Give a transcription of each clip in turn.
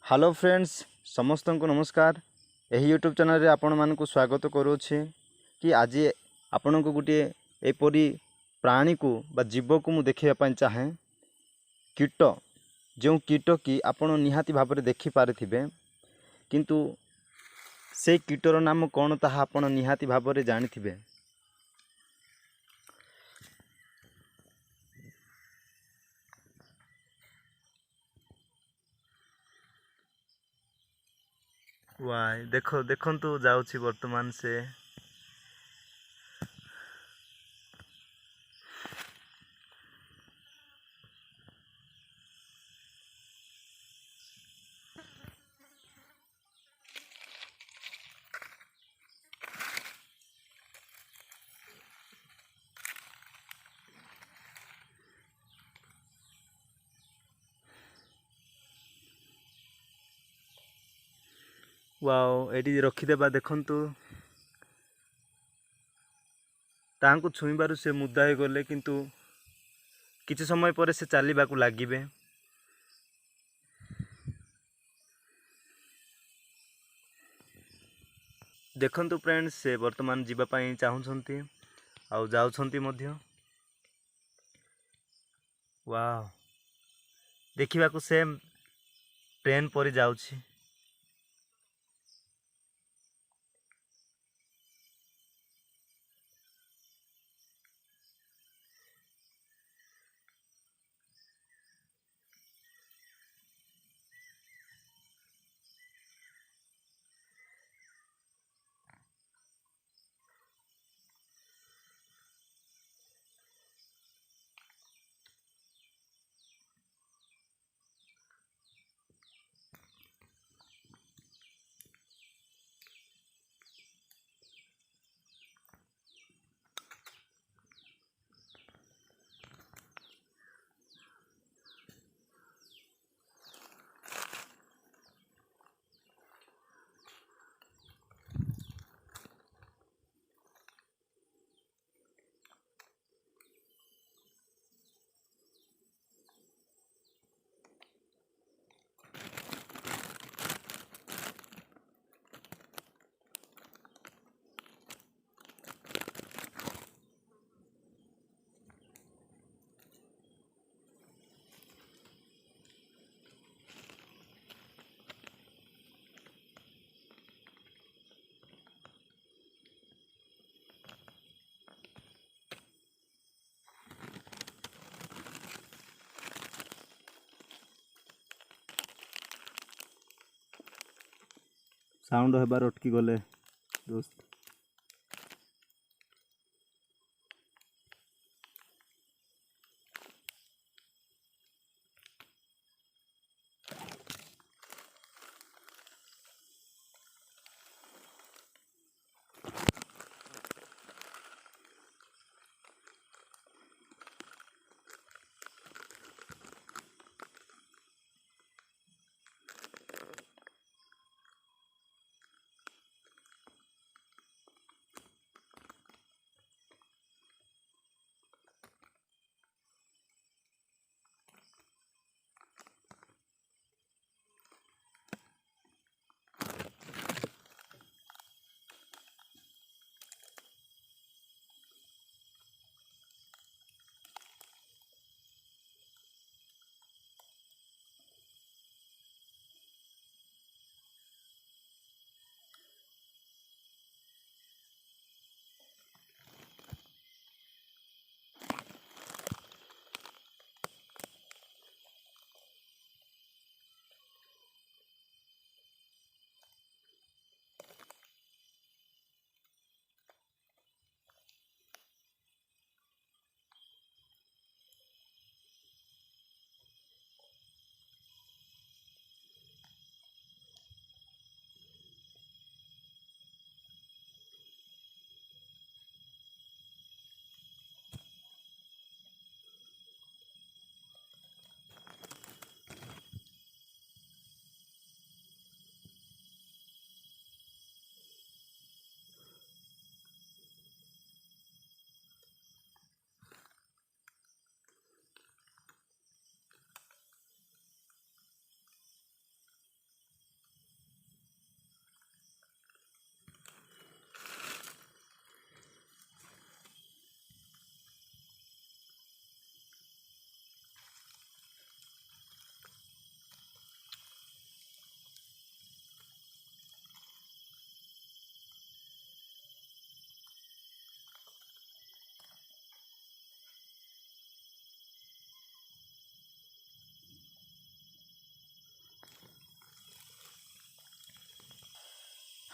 Hello friends समस्त को नमस्कार। यही यूट्यूब चैनल रे आपण मानक स्वागत करुँचे कि आज आपण को गोटे एपरी प्राणी को बा जीव को मु देखा चाहे कीट जो कीट कि आपण निहाती भाव में देखि पारे किंतु से कीटर नाम कौन ताहा आपण निहाती भाव में जानी। वाई देखो देखंतु जाउछि वर्तमान से वाओ एटी रखिदेबा देखंतु तांको छुईबारु से मुदा हो गले किंतु किछि समय पर से चलवाक लगे। देखंतु फ्रेंड्स से वर्तमान जीवाई चाहूँगी आउ जाउछंती मध्य। वाओ देखिबाकू सेम ट्रेन परी जाउछि। साउंड हेबार अटकी गले दोस्त।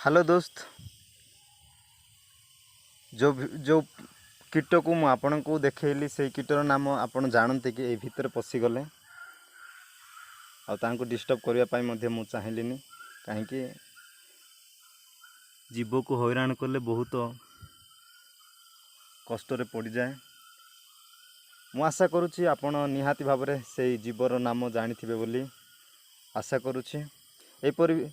हेलो दोस्त, जो कीट को मु आपण को देखली से कीटर नाम आपण जानते कि ए भितर पशिगले आउ डिस्टर्ब करने मु चाहिए कहीं जीव को हैरान कले बहुत कष्ट पड़ जाए। मु आशा करुच्ची आपण निहाती भाव से जीवर नाम जानी बोली आशा करुच्ची। एपरी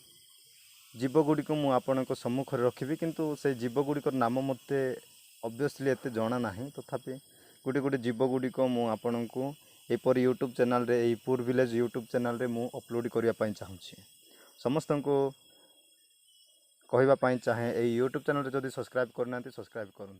जीव गुड़िक मु आपण सम्मुख रखी किंतु से जीव गुड़िक नाम मत ऑब्वियसली एते जना नहीं, तथापि गोटे गोटे जीव गुड़िक मु आपण को एपरी यूट्यूब चैनल रे पुर विलेज यूट्यूब चैनल रे मु अपलोड करने चाहूँगी। समस्त को कहवाई चाहे यूट्यूब चैनल जदि सब्सक्राइब करना सब्सक्राइब करूँ।